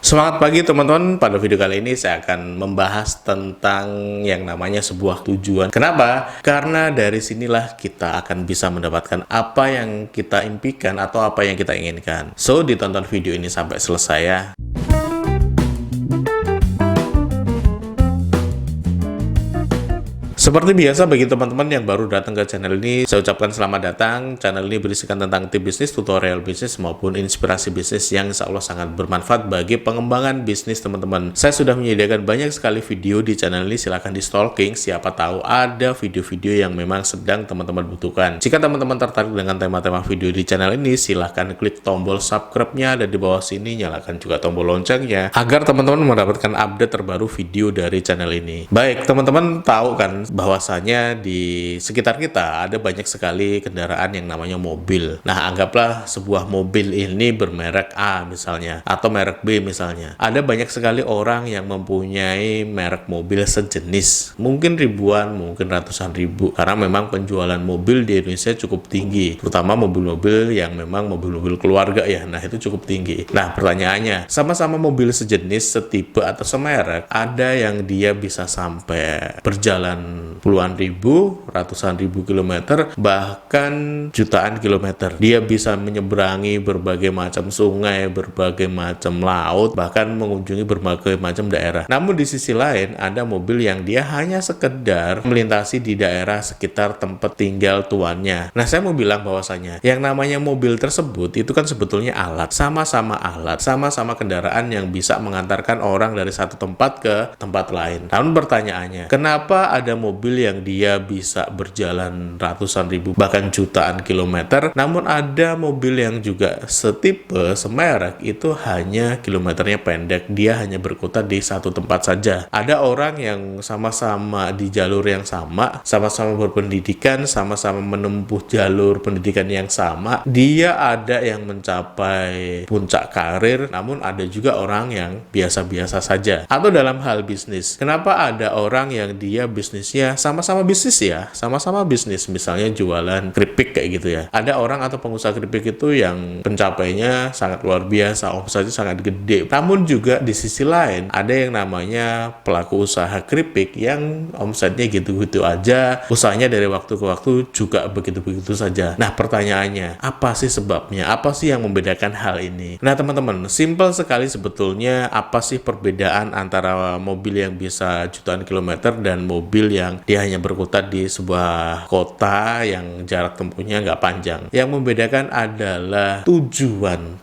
Semangat pagi teman-teman, pada video kali ini saya akan membahas tentang yang namanya sebuah tujuan. Kenapa? Karena dari sinilah kita akan bisa mendapatkan apa yang kita impikan atau apa yang kita inginkan. So, ditonton video ini sampai selesai ya. Seperti biasa, bagi teman-teman yang baru datang ke channel ini, saya ucapkan selamat datang. Channel ini berisikan tentang tips bisnis, tutorial bisnis, maupun inspirasi bisnis yang insya Allah sangat bermanfaat bagi pengembangan bisnis teman-teman. Saya sudah menyediakan banyak sekali video di channel ini, silahkan di stalking, siapa tahu ada video-video yang memang sedang teman-teman butuhkan. Jika teman-teman tertarik dengan tema-tema video di channel ini, silahkan klik tombol subscribe-nya, dan di bawah sini nyalakan juga tombol loncengnya, agar teman-teman mendapatkan update terbaru video dari channel ini. Baik, teman-teman tahu kan bahwasanya di sekitar kita ada banyak sekali kendaraan yang namanya mobil. Nah, anggaplah sebuah mobil ini bermerek A misalnya, atau merek B misalnya. Ada banyak sekali orang yang mempunyai merek mobil sejenis. Mungkin ribuan, mungkin ratusan ribu. Karena memang penjualan mobil di Indonesia cukup tinggi. Terutama mobil-mobil yang memang mobil-mobil keluarga ya. Nah, itu cukup tinggi. Nah, pertanyaannya, sama-sama mobil sejenis, setipe atau semerek, ada yang dia bisa sampai berjalan puluhan ribu, ratusan ribu kilometer, bahkan jutaan kilometer. Dia bisa menyeberangi berbagai macam sungai, berbagai macam laut, bahkan mengunjungi berbagai macam daerah. Namun di sisi lain, ada mobil yang dia hanya sekedar melintasi di daerah sekitar tempat tinggal tuannya. Nah, saya mau bilang bahwasanya yang namanya mobil tersebut itu kan sebetulnya alat, sama-sama kendaraan yang bisa mengantarkan orang dari satu tempat ke tempat lain. Namun pertanyaannya, kenapa ada mobil yang dia bisa berjalan ratusan ribu bahkan jutaan kilometer, namun ada mobil yang juga setipe, semerek, itu hanya kilometernya pendek, dia hanya berkutat di satu tempat saja. Ada orang yang sama-sama di jalur yang sama-sama berpendidikan, sama-sama menempuh jalur pendidikan yang sama, dia ada yang mencapai puncak karir, namun ada juga orang yang biasa-biasa saja. Atau dalam hal bisnis, kenapa ada orang yang dia bisnisnya sama-sama bisnis, misalnya jualan keripik kayak gitu ya. Ada orang atau pengusaha keripik itu yang pencapaiannya sangat luar biasa, omsetnya sangat gede. Namun juga di sisi lain ada yang namanya pelaku usaha keripik yang omsetnya gitu-gitu aja, usahanya dari waktu ke waktu juga begitu-begitu saja. Nah, pertanyaannya, apa sih sebabnya? Apa sih yang membedakan hal ini? Nah, teman-teman, simpel sekali sebetulnya. Apa sih perbedaan antara mobil yang bisa jutaan kilometer dan mobil yang dia hanya berkutat di sebuah kota yang jarak tempuhnya nggak panjang? Yang membedakan adalah tujuan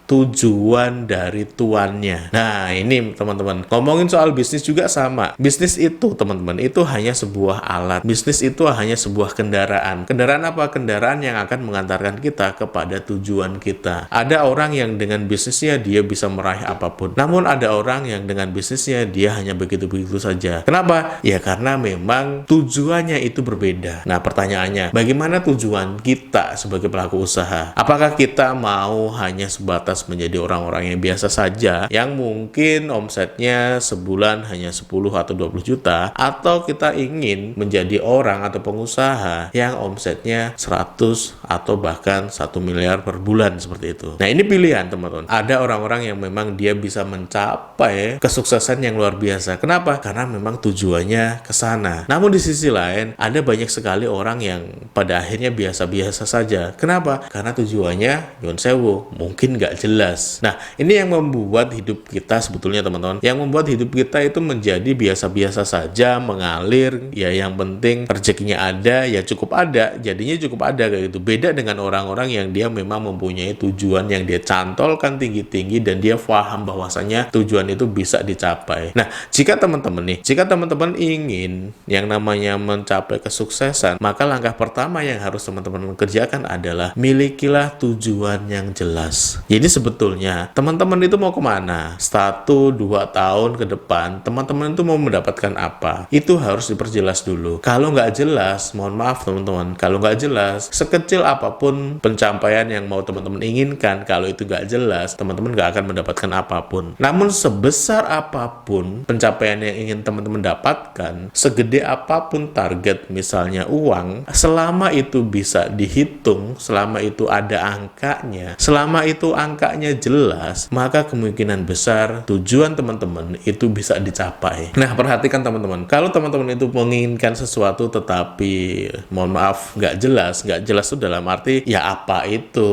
dari tuannya. Nah, ini teman-teman, ngomongin soal bisnis juga sama. Bisnis itu teman-teman, itu hanya sebuah alat. Bisnis itu hanya sebuah kendaraan. Kendaraan apa? Kendaraan yang akan mengantarkan kita kepada tujuan kita. Ada orang yang dengan bisnisnya dia bisa meraih apapun. Namun ada orang yang dengan bisnisnya dia hanya begitu-begitu saja. Kenapa? Ya karena memang tujuannya itu berbeda. Nah, pertanyaannya, bagaimana tujuan kita sebagai pelaku usaha? Apakah kita mau hanya sebatas menjadi orang-orang yang biasa saja, yang mungkin omsetnya sebulan hanya 10 atau 20 juta, atau kita ingin menjadi orang atau pengusaha yang omsetnya 100 atau bahkan 1 miliar per bulan seperti itu? Nah, ini pilihan teman-teman. Ada orang-orang yang memang dia bisa mencapai kesuksesan yang luar biasa. Kenapa? Karena memang tujuannya ke sana. Namun di sisi lain, ada banyak sekali orang yang pada akhirnya biasa-biasa saja. Kenapa? Karena tujuannya nyun sewu, mungkin nggak jelas. Nah, ini yang membuat hidup kita sebetulnya teman-teman, yang membuat hidup kita itu menjadi biasa-biasa saja, mengalir, ya yang penting rezekinya ada, ya cukup ada, jadinya cukup ada kayak gitu. Beda dengan orang-orang yang dia memang mempunyai tujuan yang dia cantolkan tinggi-tinggi dan dia paham bahwasanya tujuan itu bisa dicapai. Nah, jika teman-teman ingin yang namanya mencapai kesuksesan, maka langkah pertama yang harus teman-teman kerjakan adalah milikilah tujuan yang jelas. Jadi sebetulnya teman-teman itu mau kemana? 1-2 tahun ke depan, teman-teman itu mau mendapatkan apa? Itu harus diperjelas dulu. Kalau nggak jelas, mohon maaf teman-teman, kalau nggak jelas, sekecil apapun pencapaian yang mau teman-teman inginkan, kalau itu nggak jelas, teman-teman nggak akan mendapatkan apapun. Namun sebesar apapun pencapaian yang ingin teman-teman dapatkan, segede apapun apapun target misalnya uang, selama itu bisa dihitung, selama itu ada angkanya, selama itu angkanya jelas, maka kemungkinan besar tujuan teman-teman itu bisa dicapai. Nah, perhatikan teman-teman, kalau teman-teman itu menginginkan sesuatu tetapi mohon maaf nggak jelas itu dalam arti ya apa itu,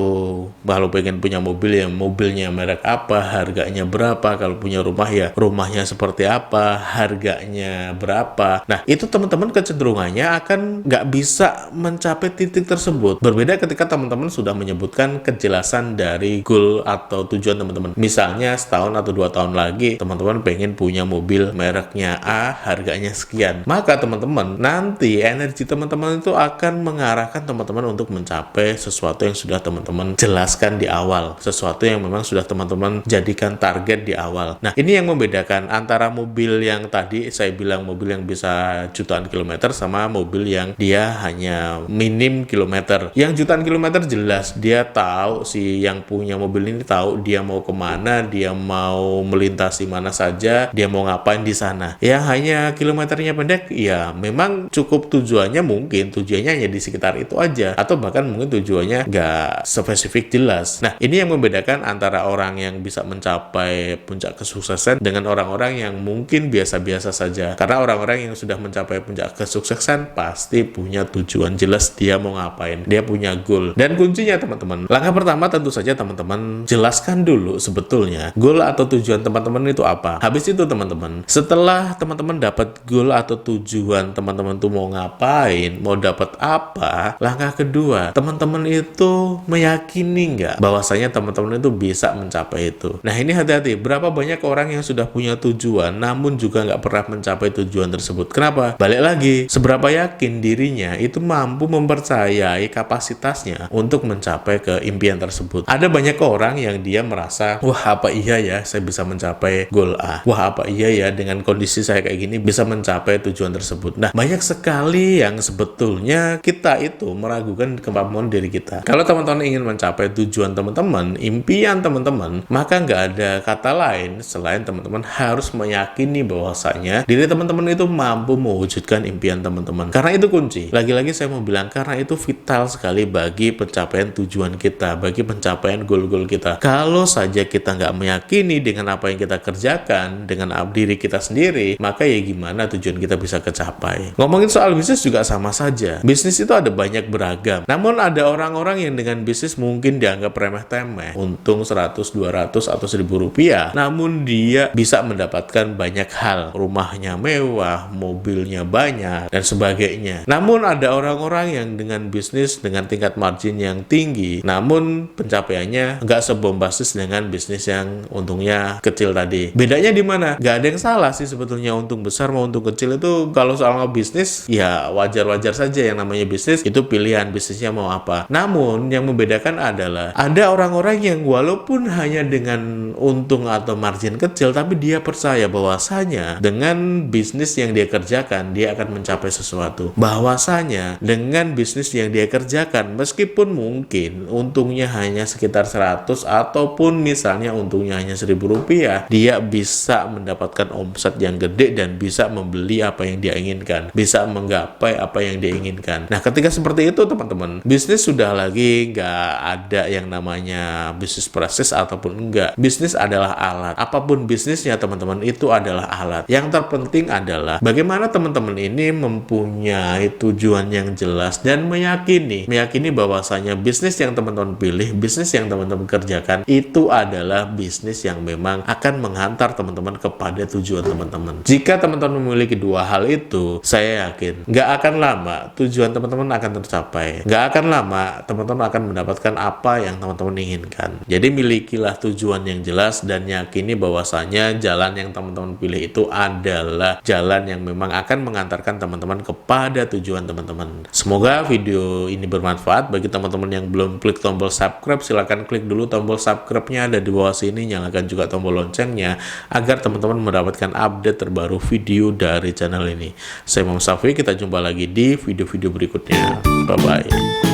kalau pengen punya mobil ya mobilnya merek apa, harganya berapa, kalau punya rumah ya rumahnya seperti apa, harganya berapa. Nah, itu teman-teman kecenderungannya akan nggak bisa mencapai titik tersebut. Berbeda ketika teman-teman sudah menyebutkan kejelasan dari goal atau tujuan teman-teman. Misalnya setahun atau 2 tahun lagi teman-teman pengen punya mobil mereknya A, harganya sekian. Maka teman-teman nanti energi teman-teman itu akan mengarahkan teman-teman untuk mencapai sesuatu yang sudah teman-teman jelaskan di awal, sesuatu yang memang sudah teman-teman jadikan target di awal. Nah, ini yang membedakan antara mobil yang tadi saya bilang mobil yang bisa jutaan kilometer sama mobil yang dia hanya minim kilometer. Yang jutaan kilometer jelas dia tahu, si yang punya mobil ini tahu dia mau kemana, dia mau melintasi mana saja, dia mau ngapain di sana. Yang hanya kilometernya pendek, ya memang cukup tujuannya hanya di sekitar itu aja, atau bahkan mungkin tujuannya nggak spesifik jelas. Nah, ini yang membedakan antara orang yang bisa mencapai puncak kesuksesan dengan orang-orang yang mungkin biasa-biasa saja. Karena orang-orang yang sudah mencapai puncak kesuksesan pasti punya tujuan jelas dia mau ngapain, dia punya goal. Dan kuncinya teman-teman, langkah pertama tentu saja teman-teman jelaskan dulu sebetulnya goal atau tujuan teman-teman itu apa. Habis itu teman-teman, setelah teman-teman dapat goal atau tujuan teman-teman tuh mau ngapain, mau dapat apa, langkah kedua teman-teman itu meyakini nggak bahwasanya teman-teman itu bisa mencapai itu. Nah, ini hati-hati, berapa banyak orang yang sudah punya tujuan namun juga nggak pernah mencapai tujuan tersebut. Kenapa? Balik lagi, seberapa yakin dirinya itu mampu mempercayai kapasitasnya untuk mencapai ke impian tersebut. Ada banyak orang yang dia merasa, wah apa iya ya saya bisa mencapai goal A, wah apa iya ya dengan kondisi saya kayak gini bisa mencapai tujuan tersebut. Nah, banyak sekali yang sebetulnya kita itu meragukan kemampuan diri kita. Kalau teman-teman ingin mencapai tujuan teman-teman, impian teman-teman, maka nggak ada kata lain selain teman-teman harus meyakini bahwasanya diri teman-teman itu mampu mewujudkan impian teman-teman. Karena itu kunci. Lagi-lagi saya mau bilang, karena itu vital sekali bagi pencapaian tujuan kita, bagi pencapaian goal-goal kita. Kalau saja kita nggak meyakini dengan apa yang kita kerjakan, dengan diri kita sendiri, maka ya gimana tujuan kita bisa kecapai. Ngomongin soal bisnis juga sama saja. Bisnis itu ada banyak beragam. Namun ada orang-orang yang dengan bisnis mungkin dianggap remeh-temeh, untung 100, 200, atau 1000 rupiah, namun dia bisa mendapatkan banyak hal. Rumahnya mewah, mobilnya banyak, dan sebagainya. Namun ada orang-orang yang dengan bisnis dengan tingkat margin yang tinggi, namun pencapaiannya nggak sebombastis dengan bisnis yang untungnya kecil tadi. Bedanya di mana? Nggak ada yang salah sih sebetulnya, untung besar mau untung kecil itu kalau soal bisnis ya wajar-wajar saja. Yang namanya bisnis itu pilihan, bisnisnya mau apa. Namun yang membedakan adalah ada orang-orang yang walaupun hanya dengan untung atau margin kecil, tapi dia percaya bahwasanya dengan bisnis yang dia kerjakan dia akan mencapai sesuatu. Bahwasanya dengan bisnis yang dia kerjakan meskipun mungkin untungnya hanya sekitar 100 ataupun misalnya untungnya hanya 1000 rupiah, dia bisa mendapatkan omset yang gede dan bisa membeli apa yang dia inginkan, bisa menggapai apa yang dia inginkan. Nah, ketika seperti itu teman-teman, bisnis sudah lagi nggak ada yang namanya bisnis proses ataupun enggak. Bisnis adalah alat. Apapun bisnisnya teman-teman itu adalah alat. Yang terpenting adalah bagaimana teman-teman ini mempunyai tujuan yang jelas dan meyakini bahwasanya bisnis yang teman-teman pilih, bisnis yang teman-teman kerjakan itu adalah bisnis yang memang akan menghantar teman-teman kepada tujuan teman-teman. Jika teman-teman memiliki dua hal itu, saya yakin nggak akan lama tujuan teman-teman akan tercapai. Nggak akan lama teman-teman akan mendapatkan apa yang teman-teman inginkan. Jadi milikilah tujuan yang jelas dan yakini bahwasanya jalan yang teman-teman pilih itu adalah jalan yang memang akan mengantarkan teman-teman kepada tujuan teman-teman. Semoga video ini bermanfaat bagi teman-teman yang belum klik tombol subscribe. Silahkan klik dulu tombol subscribe-nya ada di bawah sini, nyalakan juga tombol loncengnya agar teman-teman mendapatkan update terbaru video dari channel ini. Saya Imam Safi, kita jumpa lagi di video-video berikutnya. Bye-bye.